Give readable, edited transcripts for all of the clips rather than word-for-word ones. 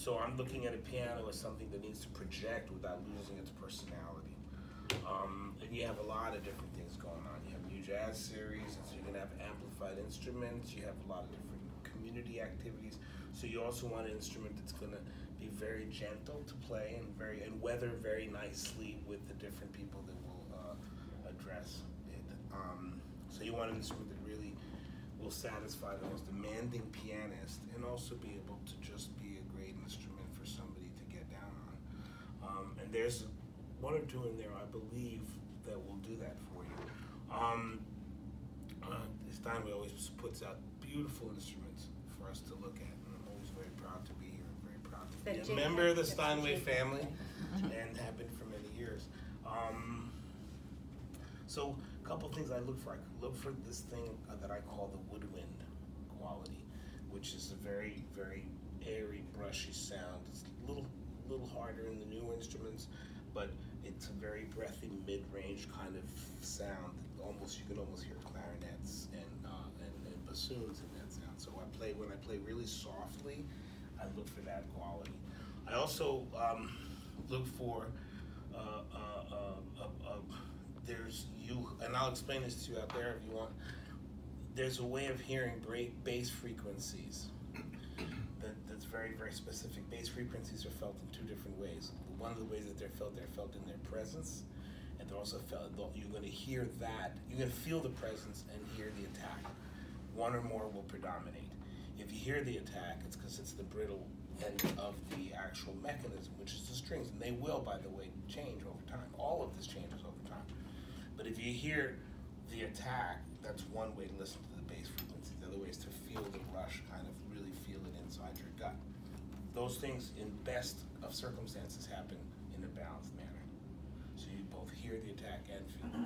So I'm looking at a piano as something that needs to project without losing its personality. And you have a lot of different things going on. You have new jazz series, and so you're gonna have amplified instruments. You have a lot of different community activities. So you also want an instrument that's gonna be very gentle to play and weather very nicely with the different people that will address it. So you want an instrument that really will satisfy the most demanding pianist and also be able to just be a great instrument for somebody to get down on. And there's one or two in there, I believe, that will do that for you. Steinway always puts out beautiful instruments for us to look at, and I'm always very proud to be here. I'm very proud to be a member of the Steinway family, and have been for many years. So a couple things I look for. I look for this thing that I call the woodwind quality, which is a very, very airy, brushy sound. It's a little harder in the newer instruments, but it's a very breathy, mid-range kind of sound. You can almost hear clarinets and bassoons in that sound. So when I play really softly, I look for that quality. I also look for and I'll explain this to you out there if you want. There's a way of hearing bass frequencies that's very, very specific. Bass frequencies are felt in two different ways. One of the ways that they're felt in their presence, and they're also felt. You're going to hear that. You're going to feel the presence and hear the attack. One or more will predominate. If you hear the attack, it's because it's the brittle end of the actual mechanism, which is the strings, and they will, by the way, change over time. All of this changes over time. But if you hear the attack, that's one way to listen to the bass frequency. The other way is to feel the rush, kind of really feel it inside your gut. Those things, in best of circumstances, happen in a balanced manner. So you both hear the attack and feel the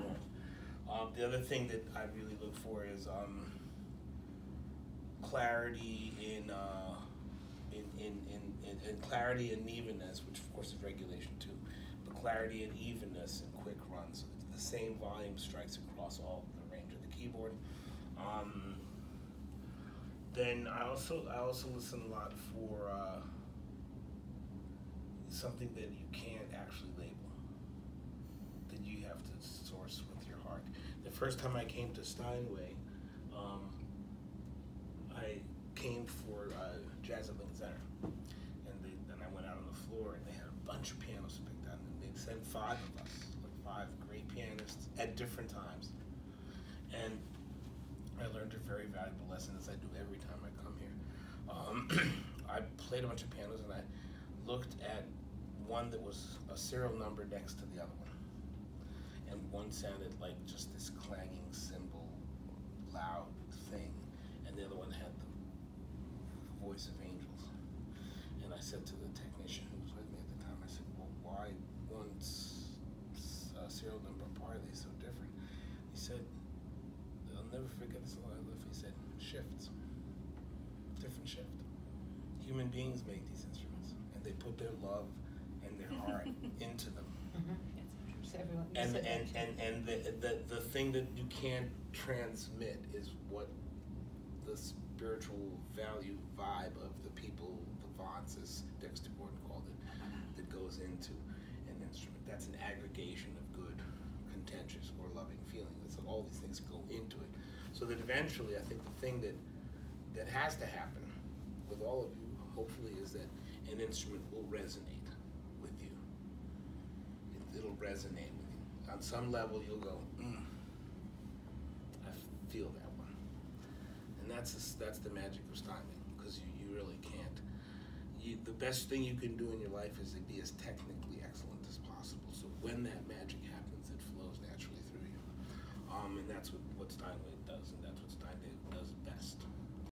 warmth. The other thing that I really look for is clarity in clarity and evenness, which of course is regulation too, but clarity and evenness and quick runs. So the same volume strikes across all the range of the keyboard. Then I also listen a lot for something that you can't actually label, that you have to source with your heart. The first time I came to Steinway, I came for Jazz at Lincoln Center, and then I went out on the floor, and they had a bunch of pianos picked out, and they'd sent 5 of us, like 5 great pianists at different times, and I learned a very valuable lesson, as I do every time I come here. I played a bunch of pianos, and I looked at one that was a serial number next to the other one, and one sounded like just this clanging cymbal, loud thing, and the other one had the voice of angels. And I said to the technician who was with me at the time, I said, well, why one's serial number apart are they so different? He said, I'll never forget this while I live. He said, shifts, different shift. Human beings make these instruments, and they put their love and their heart into them. And the thing that you can't transmit is what the spiritual value vibe of the people, the vants, as Dexter Gordon called it, that goes into an instrument. That's an aggregation of good, contentious, or loving feeling. So all these things go into it. So that eventually, I think the thing that has to happen with all of you, hopefully, is that an instrument will resonate with you. It'll resonate with you. On some level, you'll go, I feel that one. And that's the magic of Steinway, because you really can't. The best thing you can do in your life is to be as technically excellent as possible. So when that magic happens, it flows naturally through you. And that's what Steinway does, and that's what Steinway does best.